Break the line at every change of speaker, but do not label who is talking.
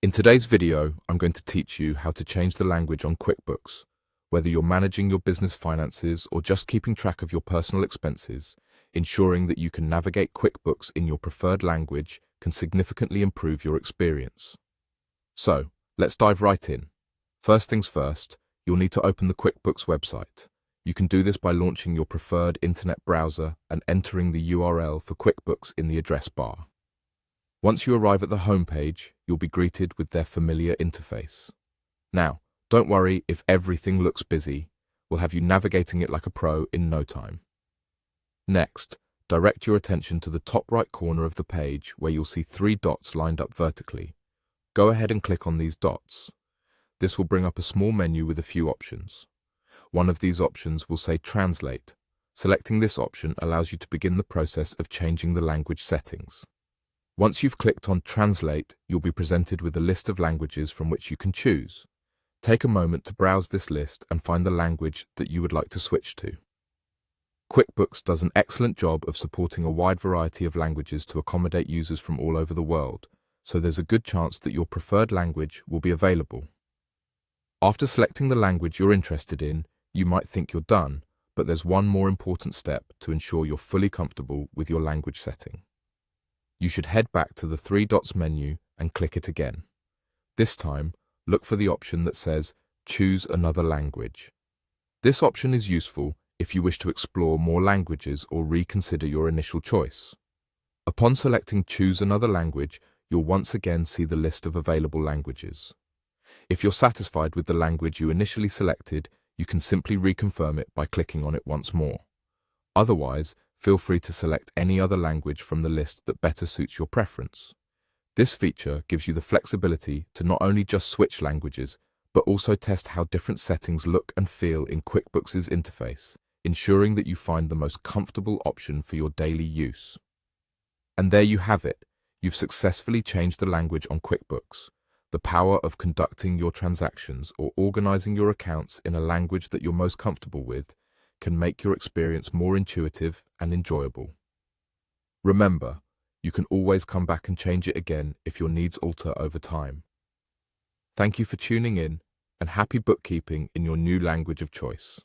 In today's video, I'm going to teach you how to change the language on QuickBooks. Whether you're managing your business finances or just keeping track of your personal expenses, ensuring that you can navigate QuickBooks in your preferred language can significantly improve your experience. So, let's dive right in. First things first, you'll need to open the QuickBooks website. You can do this by launching your preferred internet browser and entering the URL for QuickBooks in the address bar. Once you arrive at the home page, you'll be greeted with their familiar interface. Now, don't worry if everything looks busy. We'll have you navigating it like a pro in no time. Next, direct your attention to the top right corner of the page where you'll see 3 dots lined up vertically. Go ahead and click on these dots. This will bring up a small menu with a few options. One of these options will say Translate. Selecting this option allows you to begin the process of changing the language settings. Once you've clicked on Translate, you'll be presented with a list of languages from which you can choose. Take a moment to browse this list and find the language that you would like to switch to. QuickBooks does an excellent job of supporting a wide variety of languages to accommodate users from all over the world, so there's a good chance that your preferred language will be available. After selecting the language you're interested in, you might think you're done, but there's one more important step to ensure you're fully comfortable with your language setting. You should head back to the 3 dots menu and click it again. This time, look for the option that says Choose another language. This option is useful if you wish to explore more languages or reconsider your initial choice. Upon selecting Choose another language, you'll once again see the list of available languages. If you're satisfied with the language you initially selected, you can simply reconfirm it by clicking on it once more. Otherwise, feel free to select any other language from the list that better suits your preference. This feature gives you the flexibility to not only just switch languages, but also test how different settings look and feel in QuickBooks' interface, ensuring that you find the most comfortable option for your daily use. And there you have it. You've successfully changed the language on QuickBooks. The power of conducting your transactions or organizing your accounts in a language that you're most comfortable with can make your experience more intuitive and enjoyable. Remember, you can always come back and change it again if your needs alter over time. Thank you for tuning in, and happy bookkeeping in your new language of choice.